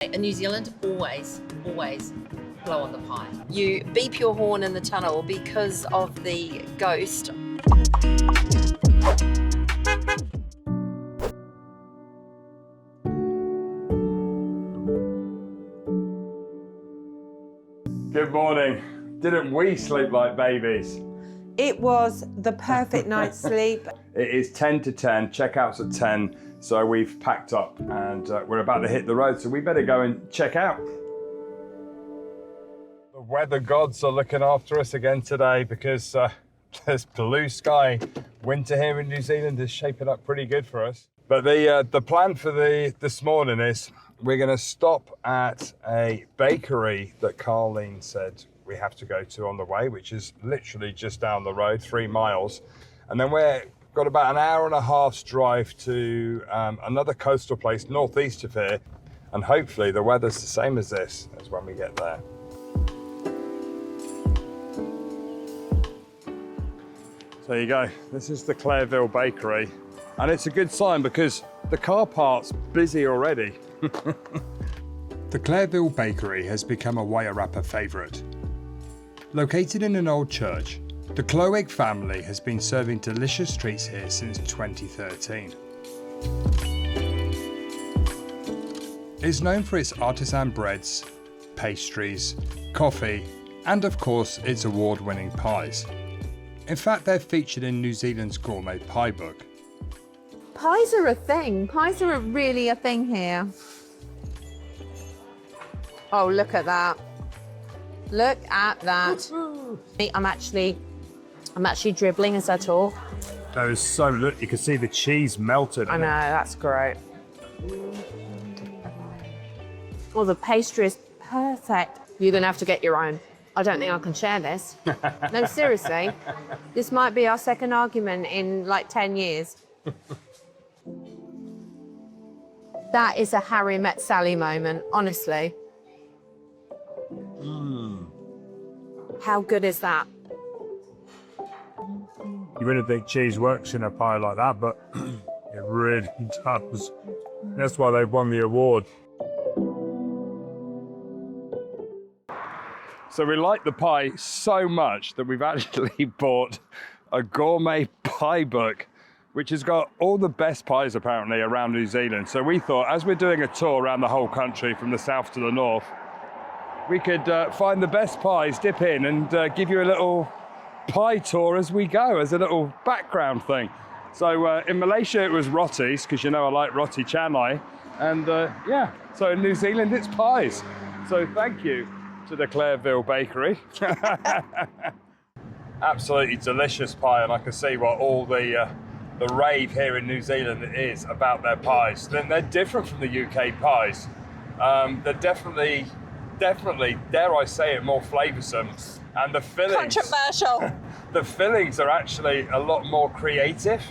In New Zealand, always blow on the pie. You beep your horn in the tunnel because of the ghost. Good morning. Didn't we sleep like babies? It was the perfect night's sleep. It is 10 to 10, checkouts at 10, so we've packed up and we're about to hit the road, so we better go and check out. The weather gods are looking after us again today because there's blue sky. Winter here in New Zealand is shaping up pretty good for us. But the plan for this morning is we're going to stop at a bakery that Carleen said we have to go to on the way, which is literally just down the road, 3 miles. And then we've got about an hour and a half's drive to another coastal place northeast of here. And hopefully the weather's the same as this as when we get there. So there you go. This is the Clareville Bakery. And it's a good sign because the car park's busy already. The Clareville Bakery has become a Wairarapa favourite. Located in an old church, the Cloegg family has been serving delicious treats here since 2013. It's known for its artisan breads, pastries, coffee, and of course its award-winning pies. In fact, they're featured in New Zealand's Gourmet Pie Book. Pies are a thing. Pies are really a thing here. Oh, look at that. Look at that. I'm actually dribbling as I talk. That is so, look, you can see the cheese melted. I know, that's great. Oh, the pastry is perfect. You're gonna have to get your own. I don't think I can share this. No, seriously. This might be our second argument in like 10 years. That is a Harry met Sally moment, honestly. How good is that? You wouldn't think cheese works in a pie like that, but it really does. That's why they've won the award. So we like the pie so much that we've actually bought a gourmet pie book, which has got all the best pies apparently around New Zealand. So we thought, as we're doing a tour around the whole country from the south to the north, we could find the best pies, dip in and give you a little pie tour as we go, as a little background thing. So in Malaysia it was rotis, because you know I like roti canai, and yeah, so in New Zealand it's pies. So thank you to the Clareville Bakery. Absolutely delicious pie, and I can see what all the rave here in New Zealand is about their pies. Then they're different from the UK pies. They're definitely, dare I say it, more flavoursome. And the fillings... Controversial. The fillings are actually a lot more creative.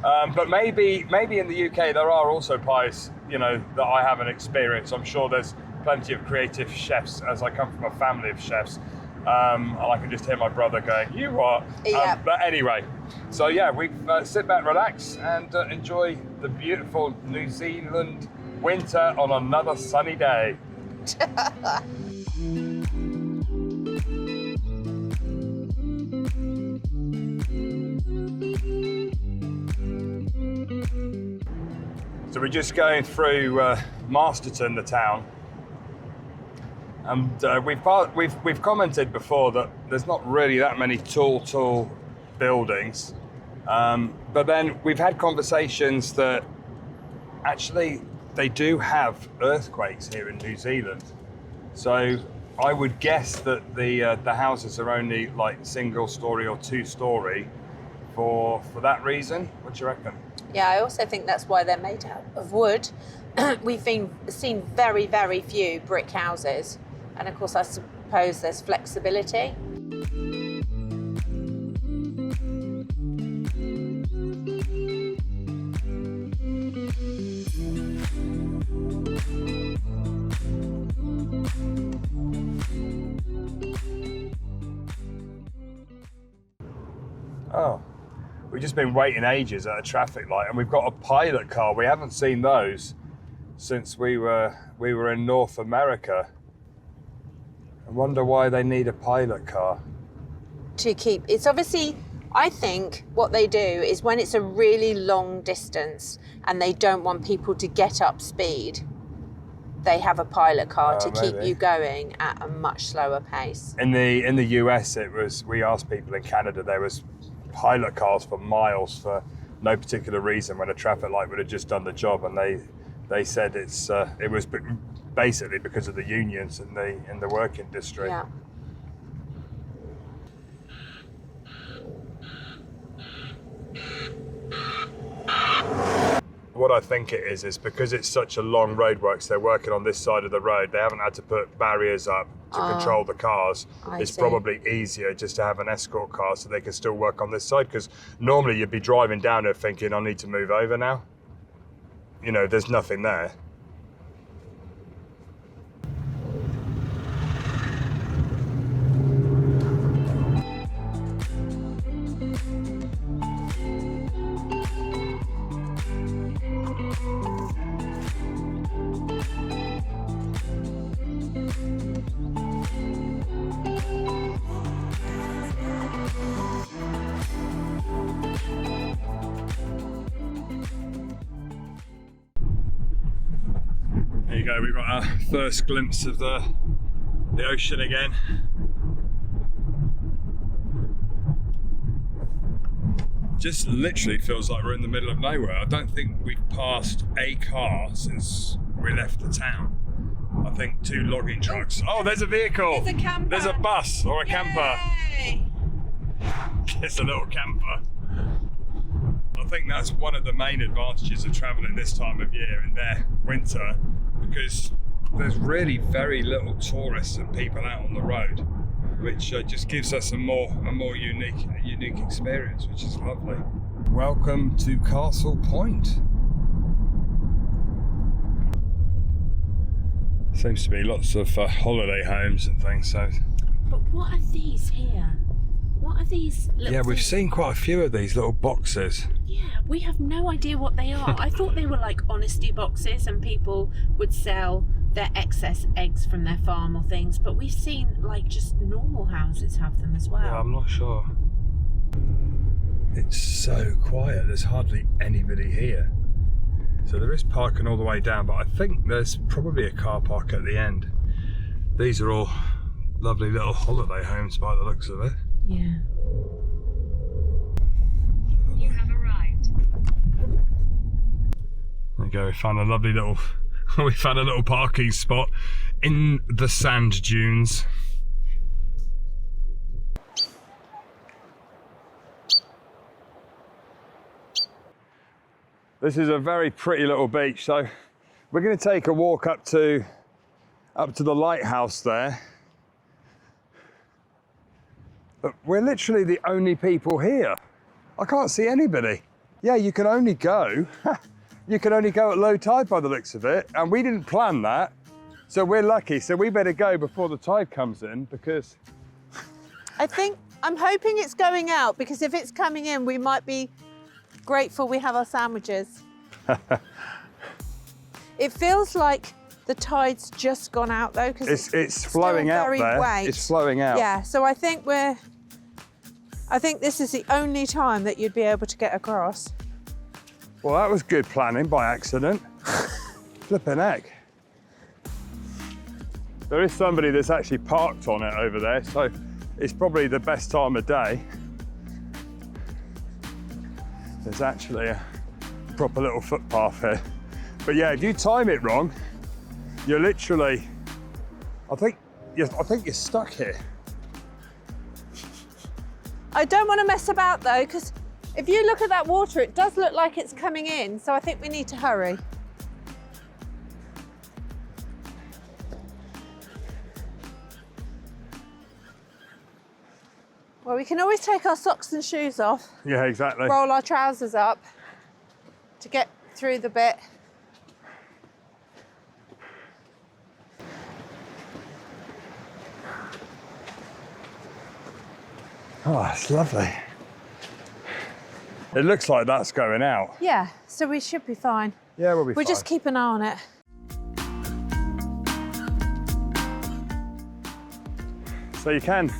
But maybe in the UK there are also pies, you know, that I haven't experienced. I'm sure there's plenty of creative chefs, as I come from a family of chefs. And I can just hear my brother going, "You what?" Yeah. But anyway, so yeah, we sit back, relax, and enjoy the beautiful New Zealand winter on another sunny day. So we're just going through Masterton, the town. And we've commented before that there's not really that many tall buildings, but then we've had conversations that actually they do have earthquakes here in New Zealand. So I would guess that the houses are only like single story or 2-story for that reason. What do you reckon? Yeah, I also think that's why they're made out of wood. We've seen very, very few brick houses. And of course, I suppose there's flexibility. Oh, we've just been waiting ages at a traffic light and we've got a pilot car. We haven't seen those. since we were in North America. I wonder why they need a pilot car. To keep, it's obviously, I think what they do is when it's a really long distance and they don't want people to get up speed, they have a pilot car to keep you going at a much slower pace. In the US, we asked people in Canada, there was pilot cars for miles for no particular reason when a traffic light would have just done the job, and they said it was basically because of the unions in the work industry. Yeah. What I think it is because it's such a long roadworks, they're working on this side of the road. They haven't had to put barriers up to control the cars. It's probably easier just to have an escort car so they can still work on this side, because normally you'd be driving down there thinking, I need to move over now. You know, there's nothing there. There you go, we've got our first glimpse of the ocean again. Just literally feels like we're in the middle of nowhere. I don't think we've passed a car since we left the town. I think 2 logging trucks. Oh, there's a vehicle. There's a camper. There's a bus or a camper. Yay! It's a little camper. I think that's one of the main advantages of travelling this time of year in their winter, because there's really very little tourists and people out on the road, which just gives us a more unique experience, which is lovely. Welcome to Castle Point. Seems to be lots of holiday homes and things. So, but what are these here? What are these little yeah, we've things? seen quite a few of these little boxes. Yeah, we have no idea what they are. I thought they were like honesty boxes and people would sell their excess eggs from their farm or things, but we've seen like just normal houses have them as well. Yeah, I'm not sure. It's so quiet, there's hardly anybody here. So there is parking all the way down, but I think there's probably a car park at the end. These are all lovely little holiday homes by the looks of it. Yeah. You have arrived. There you go, we found a lovely little parking spot in the sand dunes. This is a very pretty little beach, so we're going to take a walk up to the lighthouse there. But we're literally the only people here. I can't see anybody. Yeah, you can only go at low tide by the looks of it, and we didn't plan that, so we're lucky. So we better go before the tide comes in, because I'm hoping it's going out, because if it's coming in, we might be grateful we have our sandwiches. It feels like the tide's just gone out though, because it's flowing out there. Wet. It's flowing out. Yeah, so I think this is the only time that you'd be able to get across. Well, that was good planning by accident. Flipping heck. There is somebody that's actually parked on it over there, so it's probably the best time of day. There's actually a proper little footpath here. But yeah, if you time it wrong, you're literally, I think you're stuck here. I don't want to mess about though, because if you look at that water, it does look like it's coming in, so I think we need to hurry. Well, we can always take our socks and shoes off. Yeah, exactly. Roll our trousers up to get through the bit. Oh, it's lovely. It looks like that's going out. Yeah, so we should be fine. Yeah, we'll be fine. We'll just keep an eye on it. So you can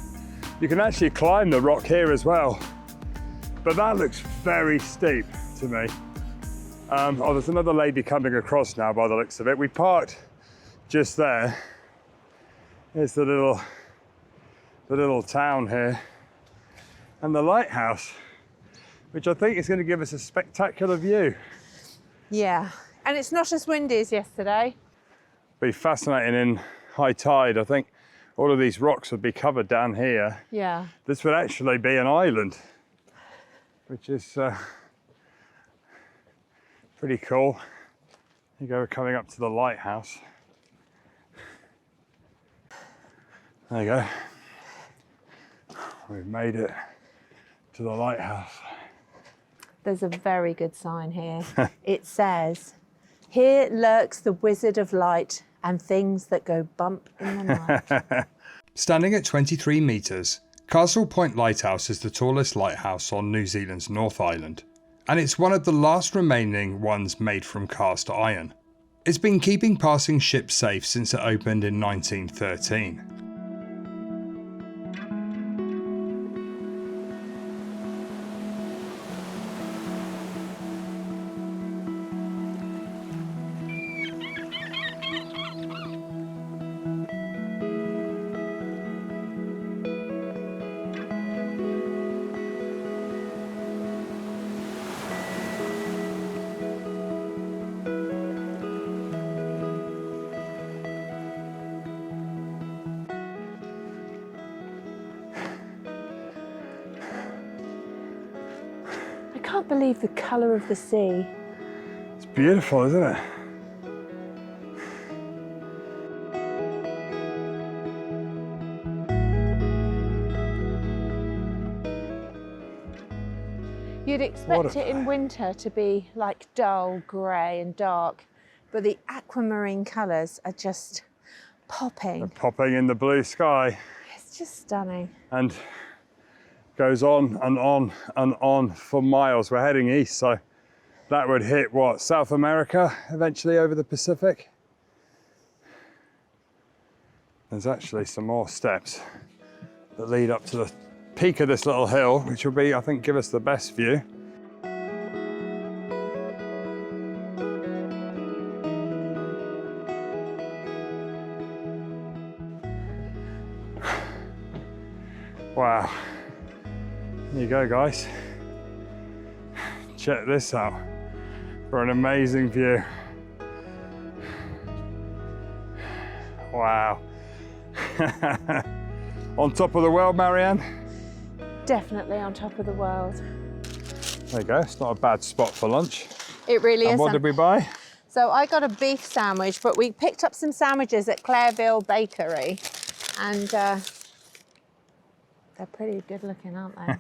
actually climb the rock here as well. But that looks very steep to me. Oh, there's another lady coming across now by the looks of it. We parked just there. Here's the little town here. And the lighthouse, which I think is going to give us a spectacular view. Yeah, and it's not as windy as yesterday. Be fascinating in high tide. I think all of these rocks would be covered down here. Yeah. This would actually be an island, which is pretty cool. Here you go, we're coming up to the lighthouse. There you go. We've made it to the lighthouse. There's a very good sign here. It says, "Here lurks the wizard of light and things that go bump in the night." Standing at 23 metres, Castle Point Lighthouse is the tallest lighthouse on New Zealand's North Island, and it's one of the last remaining ones made from cast iron. It's been keeping passing ships safe since it opened in 1913. I can't believe the colour of the sea. It's beautiful, isn't it? You'd expect it in winter to be like dull grey and dark, but the aquamarine colours are just popping. Popping in the blue sky. It's just stunning. And goes on and on and on for miles. We're heading east, so that would hit what, South America, eventually over the Pacific. There's actually some more steps that lead up to the peak of this little hill, which will be, I think, give us the best view. Wow. There you go, guys. Check this out for an amazing view. Wow. On top of the world, Marianne? Definitely on top of the world. There you go, it's not a bad spot for lunch. It really And is. what did we buy? So I got a beef sandwich, but we picked up some sandwiches at Clareville Bakery, and they're pretty good looking, aren't they?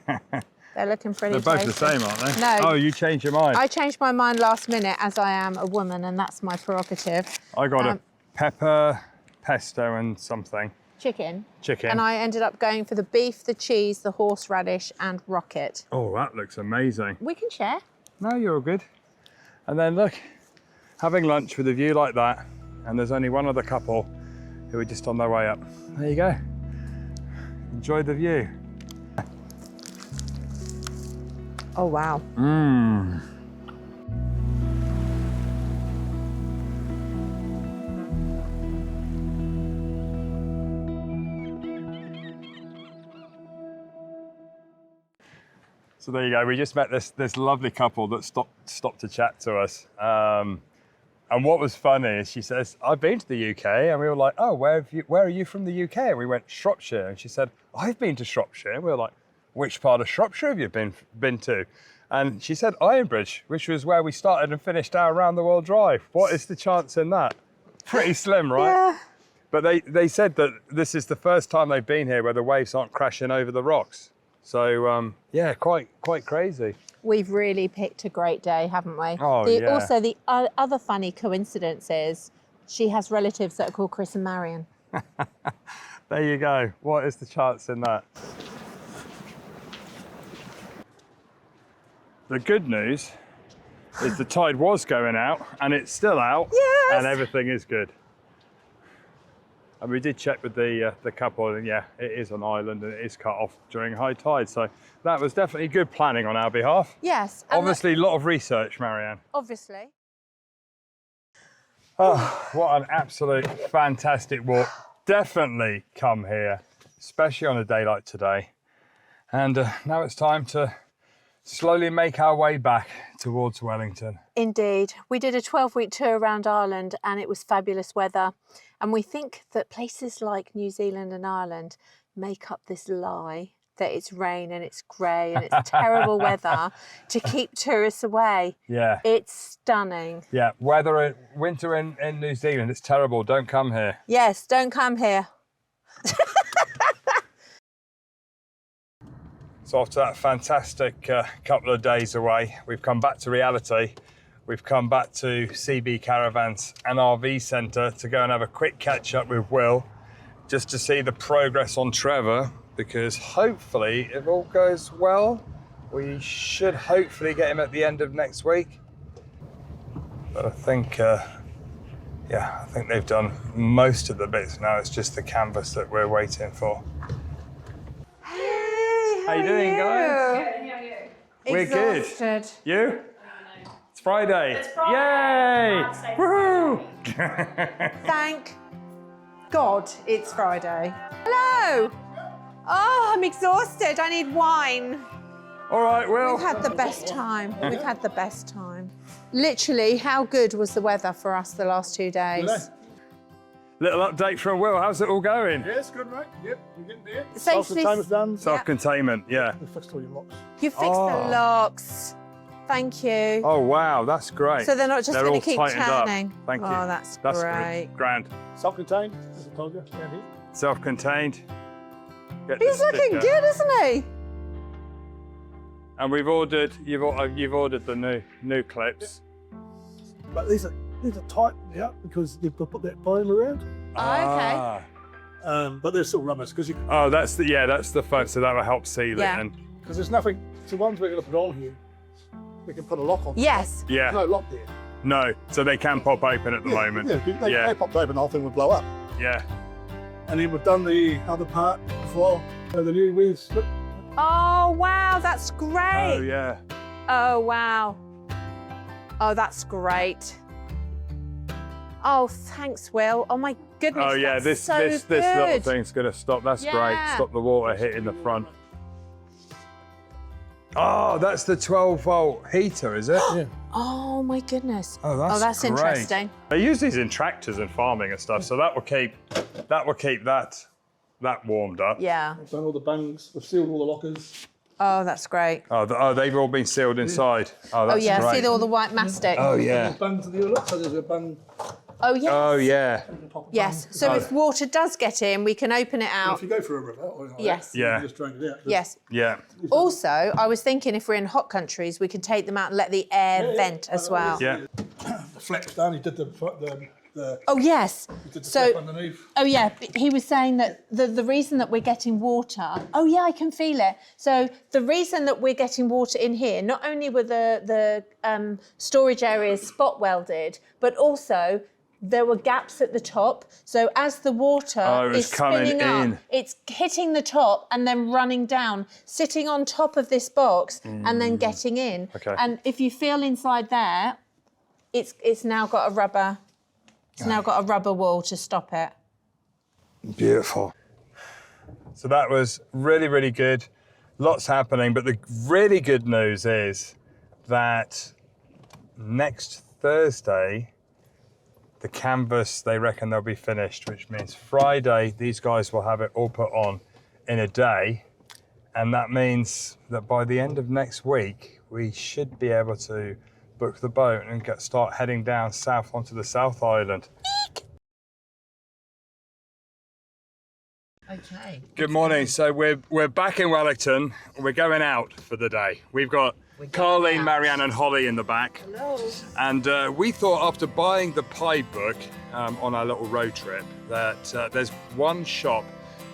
They're looking pretty They're both tasty. the same, aren't they? No. Oh, you changed your mind. I changed my mind last minute, as I am a woman, and that's my prerogative. I got a pepper, pesto and something. Chicken. Chicken. And I ended up going for the beef, the cheese, the horseradish, and rocket. Oh, that looks amazing. We can share. No, you're all good. And then look, having lunch with a view like that, and there's only one other couple who are just on their way up. There you go. Enjoy the view. Oh, wow. Mmm. So there you go. We just met this lovely couple that stopped to chat to us. And what was funny is she says, "I've been to the UK," and we were like, "Oh, where are you from the UK?" And we went, "Shropshire." And she said, "I've been to Shropshire." And we were like, "Which part of Shropshire have you been to?" And she said, "Ironbridge," which was where we started and finished our round the world drive. What is the chance in that? Pretty slim, right? Yeah. But they said that this is the first time they've been here where the waves aren't crashing over the rocks. So yeah, quite crazy. We've really picked a great day, haven't we? Oh, yeah. Also, the other funny coincidence is she has relatives that are called Chris and Marion. There you go. What is the chance in that? The good news is the tide was going out and it's still out. Yes. And everything is good. And we did check with the couple, and yeah, it is an island and it is cut off during high tide. So that was definitely good planning on our behalf. Yes. and Obviously, a lot of research, Marianne. obviously. Oh, what an absolute fantastic walk. Definitely come here, especially on a day like today. And now it's time to slowly make our way back towards Wellington. Indeed. We did a 12-week tour around Ireland and it was fabulous weather. And we think that places like New Zealand and Ireland make up this lie that it's rain and it's grey and it's terrible weather to keep tourists away. Yeah. It's stunning. Yeah, winter in New Zealand, it's terrible. Don't come here. Yes, don't come here. So after that fantastic couple of days away, we've come back to reality. We've come back to CB Caravans and RV Centre to go and have a quick catch up with Will, just to see the progress on Trevor, because hopefully, if all goes well, we should hopefully get him at the end of next week. But I think, yeah, I think they've done most of the bits now. It's just the canvas that we're waiting for. Hey, How you doing, guys? We're Exhausted. good. You? It's Friday. It's Friday. Yay! Woohoo! Thank God it's Friday. Hello. Oh, I'm exhausted. I need wine. All right, Will. We've had the best time. We've had the best time. Literally, how good was the weather for us the last 2 days? Little update from Will. How's it all going? Yeah, it's good, right? Yep, you're getting there. Safely. Self-containment's done. Self-containment, yeah. We fixed all your locks. You fixed the locks. Thank you. Oh, wow, that's great. So they're not just They're going all to keep tightened up. turning. Thank you. Oh, that's That's great. grand. Self-contained, as I told you, down here. Self-contained. Get the He's looking sticker. good, isn't he? And we've ordered. You've ordered the new clips. But these are tight now because you've got to put that foam around. Ah. But they're still rubbish because Oh, that's the foam. So that will help seal Yeah. it. And there's nothing. The ones we're going to put on here, we can put a lock on. Yes. yeah, There's no lock there. no. So they can pop open at the moment. Yeah, they popped open, the whole thing would blow up. Yeah. And then we've done the other part before, the new wheels slip. Oh, wow, that's great. Oh yeah. Oh, wow. Oh, that's great. Oh, thanks, Will. Oh, my goodness. Oh yeah. that's This so this little good. thing's gonna stop. That's great. Yeah. Stop the water hitting the front. Oh, that's the 12-volt heater, is it? Yeah. Oh, my goodness. Oh, that's great. Interesting. They use these in tractors and farming and stuff, so that will keep that warmed up. Yeah. We've done all the bungs, we've sealed all the lockers. Oh, that's great. Oh, they've all been sealed inside. Oh, that's Oh, yeah, great. see all the white mastic. Oh yeah. Bungs to the other, so there's a bung. Oh, yes. Oh yeah. Yes. So if water does get in, we can open it out. If you go for a river or anything like Yes. that, you Yeah. can just drain it out. Yes. Yeah. Also, I was thinking if we're in hot countries, we can take them out and let the air vent as well. Yeah. The flex down, he did the Oh, yes. did the So, flap underneath. oh, yeah, he was saying that the reason that we're getting water, oh, yeah, I can feel it. So the reason that we're getting water in here, not only were the storage areas spot welded, but also there were gaps at the top. So as the water it was is coming spinning in. up, it's hitting the top and then running down, sitting on top of this box and then getting in. Okay. And if you feel inside there, it's now got a rubber. It's now got a rubber wall to stop it. Beautiful. So that was really, really good. Lots happening, but the really good news is that next Thursday, the canvas, they reckon they'll be finished, which means Friday, these guys will have it all put on in a day. And that means that by the end of next week, we should be able to book the boat and start heading down south onto the South Island. Okay. Good morning. So we're back in Wellington. We're going out for the day. We've got Carleen, Marianne and Holly in the back. Hello. And we thought after buying the pie book on our little road trip that there's one shop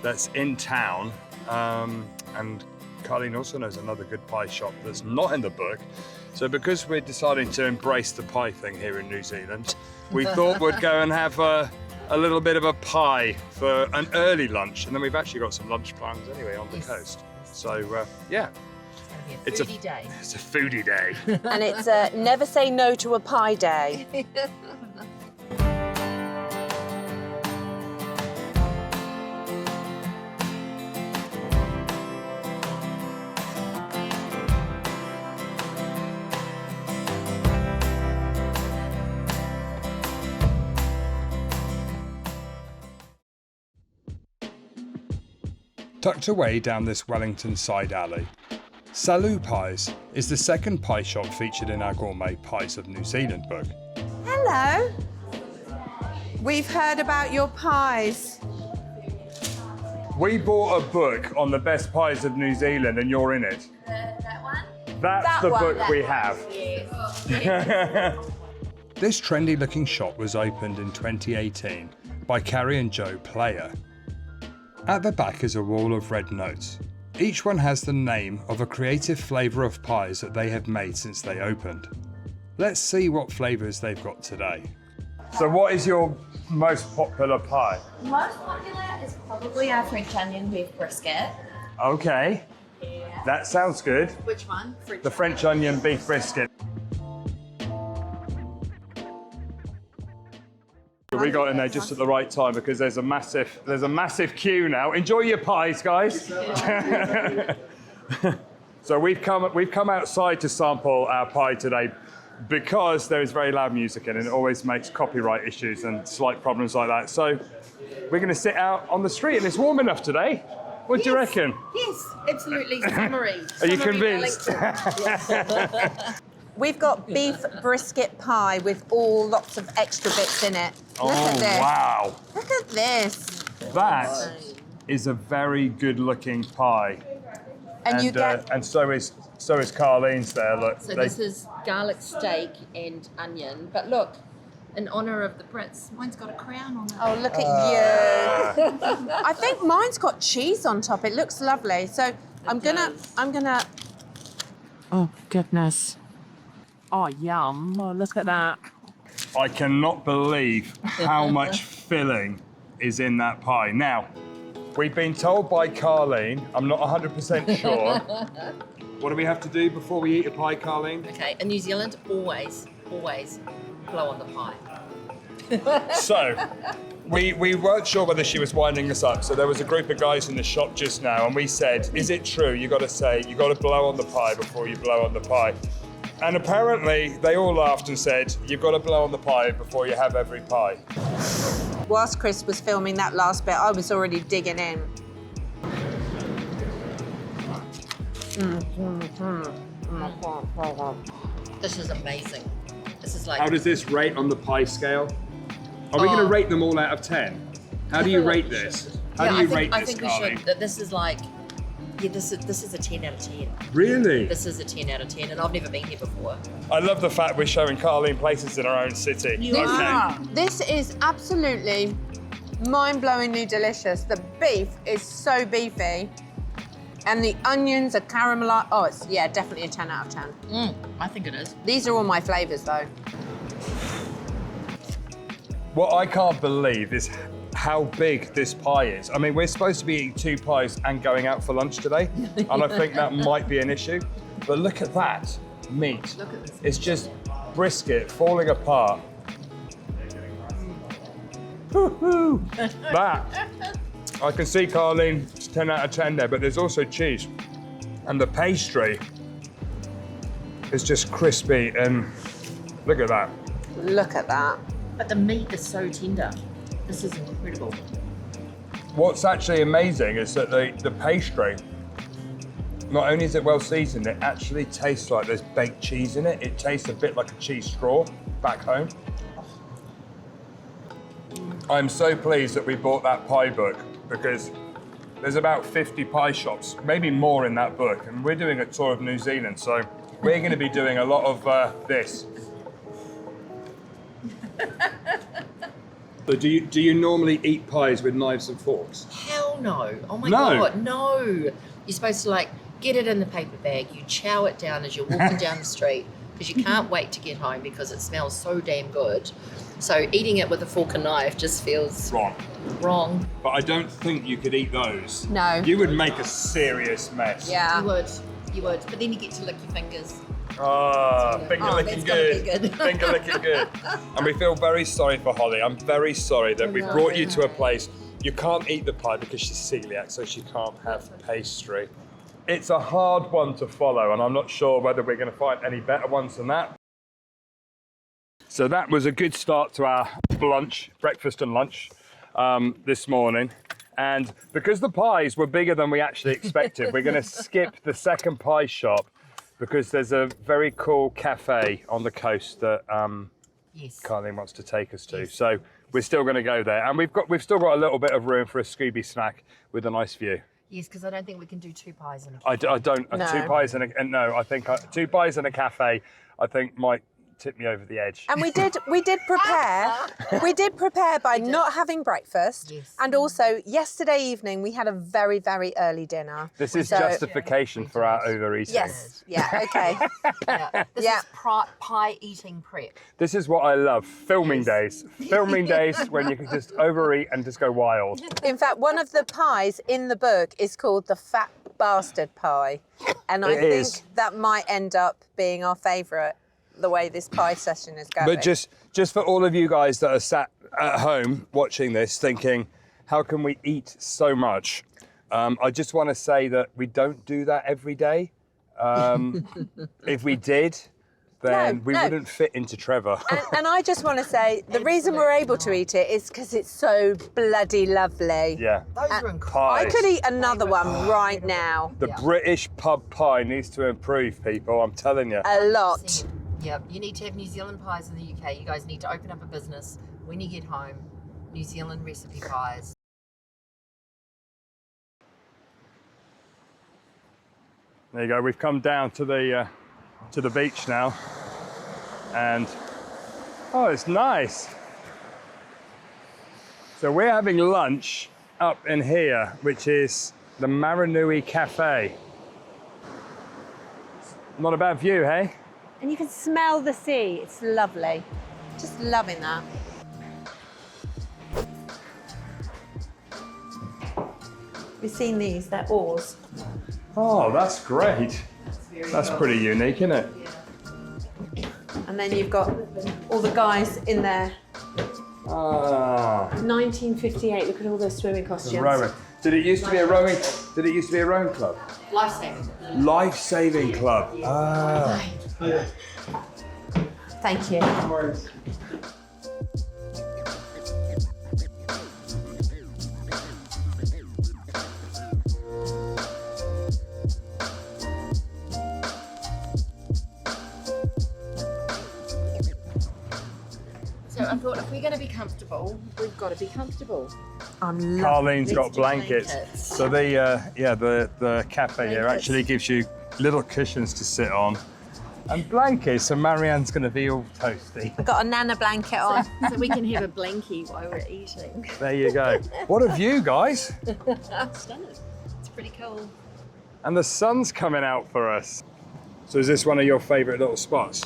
that's in town and Carleen also knows another good pie shop that's not in the book. So because we're deciding to embrace the pie thing here in New Zealand, we thought we'd go and have a a little bit of a pie for an early lunch, and then we've actually got some lunch plans anyway on the coast. So yeah, It's a foodie day. It's a foodie day. And it's a never say no to a pie day. Tucked away down this Wellington side alley, Salu Pies is the second pie shop featured in our Gourmet Pies of New Zealand book. Hello. We've heard about your pies. We bought a book on the best pies of New Zealand, and you're in it. That one? That's That the one. book we have. Yes. This trendy looking shop was opened in 2018 by Carrie and Joe Player. At the back is a wall of red notes. Each one has the name of a creative flavour of pies that they have made since they opened. Let's see what flavours they've got today. So what is your most popular pie? Most popular is probably our French onion beef brisket. Okay, that sounds good. Which one? The French onion beef brisket. We got in there just at the right time because there's a massive queue now. Enjoy your pies, guys. So we've come outside to sample our pie today because there is very loud music in it, and it always makes copyright issues and slight problems like that. So we're going to sit out on the street, and it's warm enough today. What do you reckon? Yes, absolutely. Summery. Are you Summery convinced? We've got beef brisket pie with lots of extra bits in it. Look at this. Wow. Look at this. That is a very good-looking pie. And you get and so is Carlene's there. Look. So this is garlic steak and onion. But look, in honour of the Prince, mine's got a crown on it. oh, look at you. I think mine's got cheese on top. It looks lovely. So I'm gonna Oh, goodness. Oh, yum. Oh, look at that. I cannot believe how much filling is in that pie. Now, we've been told by Carlene, I'm not 100% sure. What do we have to do before we eat a pie, Carlene? Okay, in New Zealand, always blow on the pie. So, we weren't sure whether she was winding us up. So there was a group of guys in the shop just now, and we said, is it true? You got to blow on the pie before you blow on the pie. And apparently they all laughed and said, you've got to blow on the pie before you have every pie. whilst Chris was filming that last bit, I was already digging in. This is amazing. This is like... How does this rate on the pie scale? Are we going to rate them all out of 10? How do you rate this? How do you rate I this, think we Carly? should. That this is like... Yeah, this is a 10 out of 10. Really? This is a 10 out of 10, and I've never been here before. I love the fact we're showing Carlene places in our own city. This is absolutely mind-blowingly delicious. The beef is so beefy. And the onions are caramelized. Oh, it's, yeah, definitely a 10 out of 10. I think it is. These are all my flavors, though. What I can't believe is how big this pie is. I mean, we're supposed to be eating 2 pies and going out for lunch today, and I think that might be an issue. But look at that meat. Look at this. It's just brisket falling apart. Woo-hoo. That. I can see, Carlene, it's 10 out of 10 there, but there's also cheese. And the pastry is just crispy, and look at that. Look at that. But the meat is so tender. This is incredible. What's actually amazing is that the pastry, not only is it well seasoned, it actually tastes like there's baked cheese in it. It tastes a bit like a cheese straw back home. I'm so pleased that we bought that pie book because there's about 50 pie shops, maybe more in that book, and we're doing a tour of New Zealand, so we're going to be doing a lot of this. So do you normally eat pies with knives and forks? Hell no. Oh my No. God, no. You're supposed to like get it in the paper bag, you chow it down as you're walking down the street, because you can't wait to get home because it smells so damn good. So eating it with a fork and knife just feels wrong. But I don't think you could eat those. No. You would make a serious mess. Yeah. You would, but then you get to lick your fingers. Finger licking that's gonna be good. good. Finger licking good. And we feel very sorry for Holly. I'm very sorry that we brought you to a place. You can't eat the pie because she's celiac, so she can't have pastry. It's a hard one to follow, and I'm not sure whether we're going to find any better ones than that. So that was a good start to our breakfast and lunch this morning. And because the pies were bigger than we actually expected, we're going to skip the second pie shop because there's a very cool cafe on the coast that Carleen wants to take us to. So we're still going to go there, and we've still got a little bit of room for a Scooby snack with a nice view. Yes, because I don't think we can do 2 pies in a I don't. No. 2 pies and I think 2 pies in a cafe, I think might tip me over the edge. And we did prepare. We did prepare by not having breakfast. Yes. And also yesterday evening we had a very, very early dinner. This is justification for our overeating. Yes. Yeah, okay. This is pie eating prep. This is what I love, filming days. Filming days when you can just overeat and just go wild. In fact, one of the pies in the book is called the Fat Bastard Pie. And I think that might end up being our favourite, the way this pie session is going. But just for all of you guys that are sat at home watching this thinking, how can we eat so much? I just want to say that we don't do that every day. If we did, then we wouldn't fit into Trevor. And I just want to say, the reason we're able to eat it is because it's so bloody lovely. Yeah. Those are incredible. I Pies. could eat another one right now. The British pub pie needs to improve, people, I'm telling you. A lot. Yep, you need to have New Zealand pies in the UK. You guys need to open up a business when you get home. New Zealand recipe pies. There you go, we've come down to the beach now. And, oh, it's nice. So we're having lunch up in here, which is the Maranui Cafe. Not a bad view, hey? And you can smell the sea. It's lovely. Just loving that. We've seen these, they're oars. Oh, that's great. That's pretty unique, isn't it? And then you've got all the guys in there. Ah, 1958, look at all those swimming costumes. rowing. Did it used to be a rowing club? Life-saving. Life-saving club. Ah. Thank you. So I thought if we're going to be comfortable, we've got to be comfortable. Carleen's got blankets. So the cafe here Blankets. actually gives you little cushions to sit on. And blankets, so Marianne's going to be all toasty. I've got a Nana blanket on. So we can have a blankie while we're eating. There you go. What a view, guys. Stunning. It's pretty cool. And the sun's coming out for us. So is this one of your favourite little spots?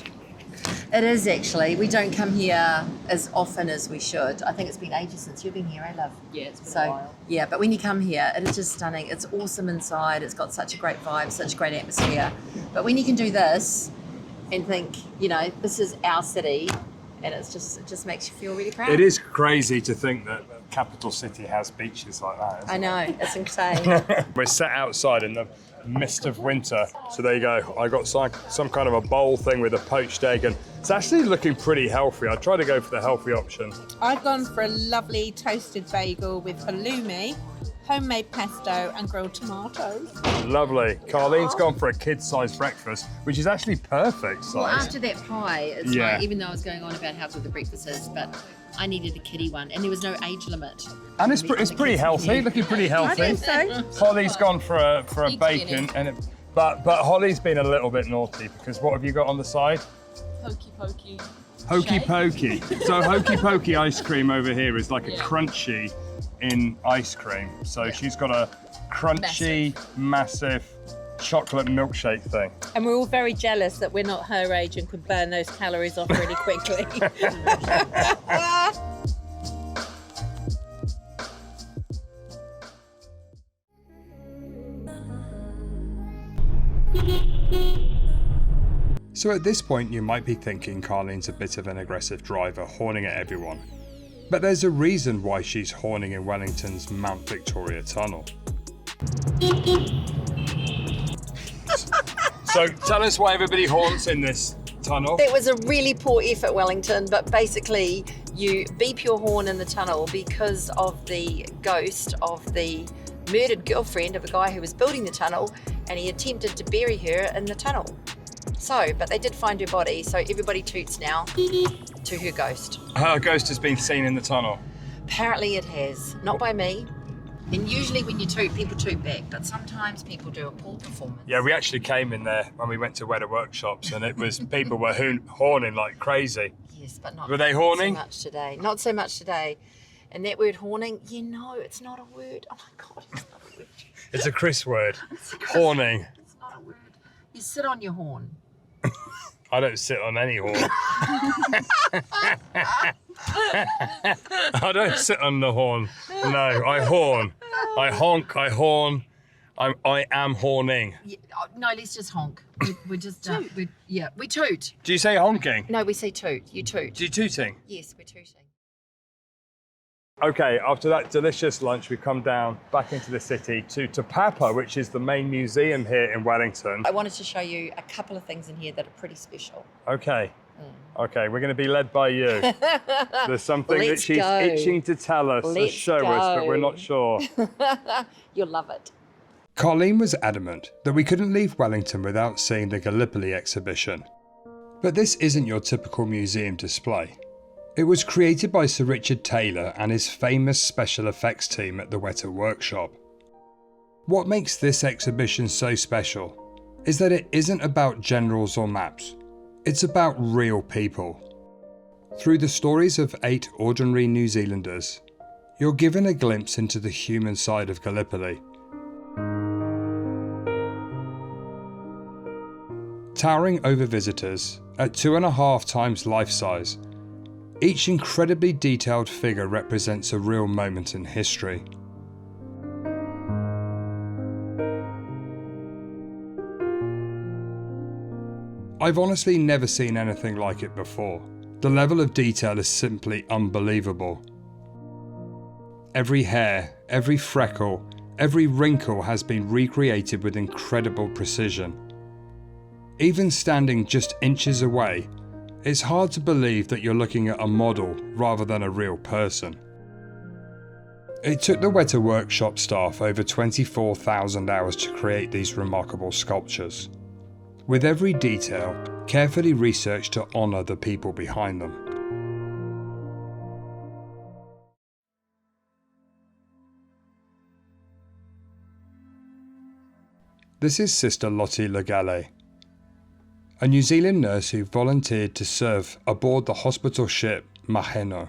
It is actually. We don't come here as often as we should. I think it's been ages since you've been here, eh, love? Yeah, it's been a while. Yeah, but when you come here, it is just stunning. It's awesome inside. It's got such a great vibe, such a great atmosphere. But when you can do this and think, you know, this is our city, and it just makes you feel really proud. It is crazy to think that the capital city has beaches like that. Isn't I know, it's insane. it? We're sat outside in the mist of winter. So there you go. I got some kind of a bowl thing with a poached egg, and it's actually looking pretty healthy. I try to go for the healthy option. I've gone for a lovely toasted bagel with halloumi, homemade pesto and grilled tomatoes. Lovely. Carleen's gone for a kid-sized breakfast, which is actually perfect size. Well, after that pie, it's Yeah. like, even though I was going on about how good the breakfast is, but I needed a kiddie one, and there was no age limit. And it's pretty healthy, looking pretty healthy. I think so. Holly's gone for a Eat bacon, skinny. but Holly's been a little bit naughty because what have you got on the side? Hokey pokey. Hokey pokey. So hokey pokey ice cream over here is like a crunchy in ice cream. So she's got a crunchy, massive chocolate milkshake thing. And we're all very jealous that we're not her age and can burn those calories off really quickly. So at this point you might be thinking Carlene's a bit of an aggressive driver, horning at everyone. But there's a reason why she's horning in Wellington's Mount Victoria tunnel. So tell us why everybody horns in this tunnel. It was a really poor effort, Wellington, but basically you beep your horn in the tunnel because of the ghost of the murdered girlfriend of a guy who was building the tunnel, and he attempted to bury her in the tunnel. So, but they did find her body, so everybody toots now to her ghost. Her ghost has been seen in the tunnel. Apparently it has, not by me. And usually when you toot, people toot back, but sometimes people do a poor performance. Yeah, we actually came in there when we went to weather workshops, and it was people were horning like crazy. Yes, but not Were they horning? so much today. Not so much today. And that word horning, you know, it's not a word. Oh my God, it's not a word. It's a Chris word. Horning. It's not a word. You sit on your horn. I don't sit on any horn. I don't sit on the horn. No, I horn. I honk, I horn. I am horning. Yeah, no, let's just honk. We're just, we toot. Do you say honking? No, we say toot. You toot. Do you tooting? Yes, we're tooting. Okay, after that delicious lunch, we come down back into the city to Te Papa, which is the main museum here in Wellington. I wanted to show you a couple of things in here that are pretty special. Okay. Okay, we're going to be led by you. There's something that Let's she's go. itching to tell us, Let's show us, but we're go. not sure. You'll love it. Carlene was adamant that we couldn't leave Wellington without seeing the Gallipoli exhibition. But this isn't your typical museum display. It was created by Sir Richard Taylor and his famous special effects team at the Weta Workshop. What makes this exhibition so special is that it isn't about generals or maps. It's about real people. Through the stories of 8 ordinary New Zealanders, you're given a glimpse into the human side of Gallipoli. Towering over visitors at 2.5 times life size, each incredibly detailed figure represents a real moment in history. I've honestly never seen anything like it before. The level of detail is simply unbelievable. Every hair, every freckle, every wrinkle has been recreated with incredible precision. Even standing just inches away, it's hard to believe that you're looking at a model rather than a real person. It took the Weta Workshop staff over 24,000 hours to create these remarkable sculptures, with every detail carefully researched to honour the people behind them. This is Sister Lottie Legale, a New Zealand nurse who volunteered to serve aboard the hospital ship Maheno.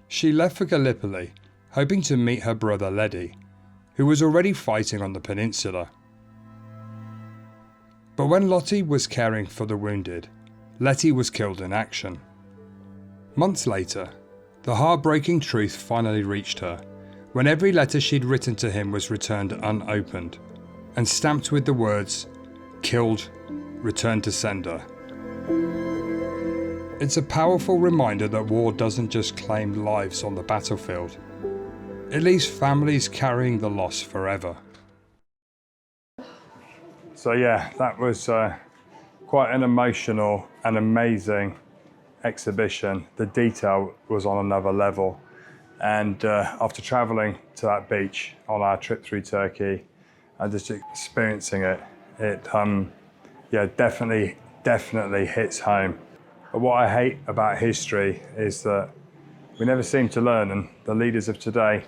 She left for Gallipoli, hoping to meet her brother Leddy, who was already fighting on the peninsula. But when Lottie was caring for the wounded, Letty was killed in action. Months later, the heartbreaking truth finally reached her, when every letter she'd written to him was returned unopened, and stamped with the words, "Killed, returned to sender." It's a powerful reminder that war doesn't just claim lives on the battlefield. It leaves families carrying the loss forever. So yeah, that was quite an emotional and amazing exhibition. The detail was on another level. And after traveling to that beach on our trip through Turkey and just experiencing it, yeah, definitely hits home. But what I hate about history is that we never seem to learn, and the leaders of today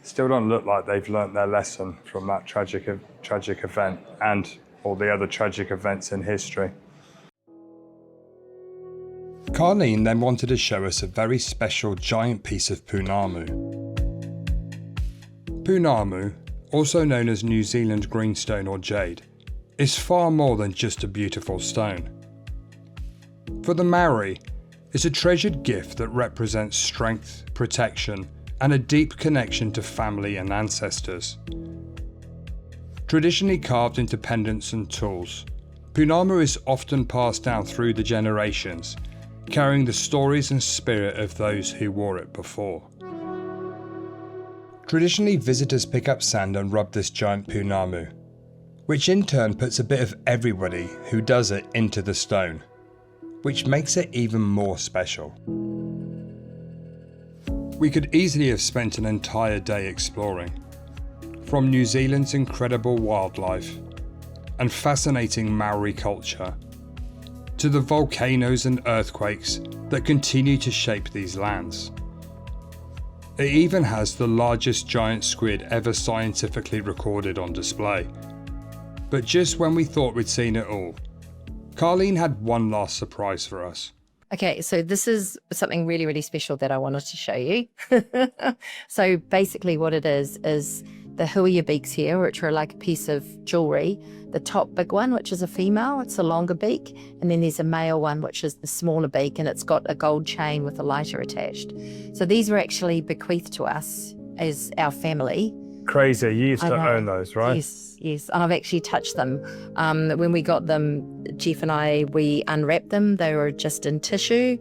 still don't look like they've learnt their lesson from that tragic event and all the other tragic events in history. Carlene then wanted to show us a very special giant piece of punamu. Punamu, also known as New Zealand greenstone or jade, is far more than just a beautiful stone. For the Maori, it's a treasured gift that represents strength, protection, and a deep connection to family and ancestors. Traditionally carved into pendants and tools, Pounamu is often passed down through the generations, carrying the stories and spirit of those who wore it before. Traditionally, visitors pick up sand and rub this giant Pounamu, which in turn puts a bit of everybody who does it into the stone, which makes it even more special. We could easily have spent an entire day exploring, from New Zealand's incredible wildlife and fascinating Maori culture, to the volcanoes and earthquakes that continue to shape these lands. It even has the largest giant squid ever scientifically recorded on display. But just when we thought we'd seen it all, Carleen had one last surprise for us. Okay, so this is something really, really special that I wanted to show you. So basically what it is the huia beaks here, which are like a piece of jewelry. The top big one, which is a female, it's a longer beak. And then there's a male one, which is the smaller beak, and it's got a gold chain with a lighter attached. So these were actually bequeathed to us as our family. Crazy, you used to own those, right? Yes, and I've actually touched them. When we got them, Jeff and I, we unwrapped them. They were just in tissue,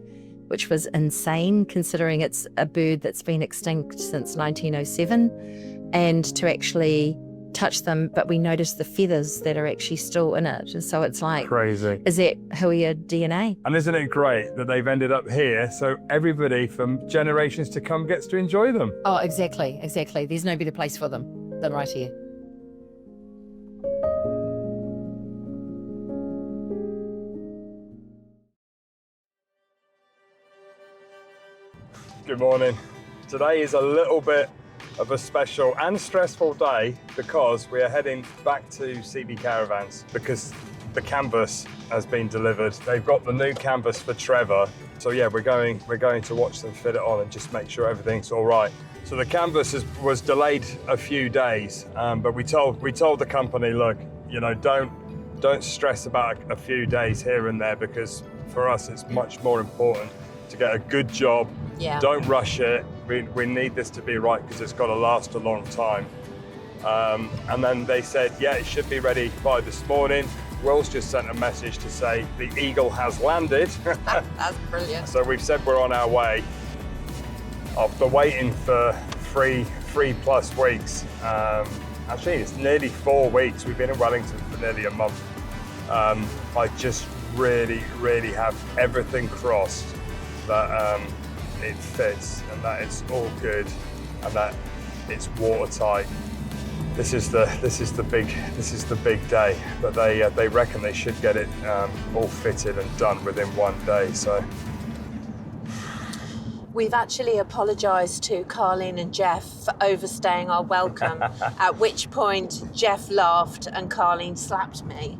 which was insane considering it's a bird that's been extinct since 1907. And to actually touch them, but we noticed the feathers that are actually still in it. So it's like, crazy. Is that huia DNA? And isn't it great that they've ended up here so everybody from generations to come gets to enjoy them? Oh, exactly. There's no better place for them than right here. Good morning. Today is a little bit of a special and stressful day because we are heading back to CB Caravans because the canvas has been delivered. They've got the new canvas for Trevor. So yeah, we're going to watch them fit it on and just make sure everything's all right. So the canvas was delayed a few days, but we told the company, look, you know, don't stress about a few days here and there because for us it's much more important to get a good job. Yeah. Don't rush it. We need this to be right because it's got to last a long time. And then they said, yeah, it should be ready by this morning. Will's just sent a message to say the Eagle has landed. That's brilliant. So we've said we're on our way. After waiting for three plus weeks. Actually, it's nearly 4 weeks. We've been in Wellington for nearly a month. I just really have everything crossed that it fits and that it's all good and that it's watertight. This is the big day, but they reckon they should get it all fitted and done within 1 day. So we've actually apologised to Carleen and Jeff for overstaying our welcome, at which point Jeff laughed and Carleen slapped me.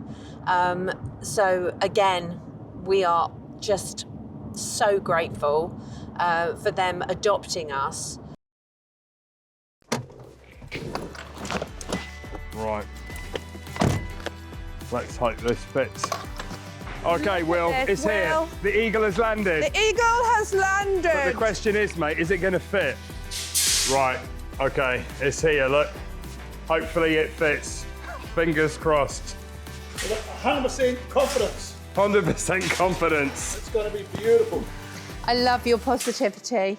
So again, we are just so grateful for them adopting us. right, let's hope this fits. Okay, Will, it's here. The Eagle has landed. The Eagle has landed. But the question is, mate, is it going to fit? Right, okay, it's here, look. Hopefully it fits. Fingers crossed. 100% confidence. 100% confidence. It's going to be beautiful. I love your positivity.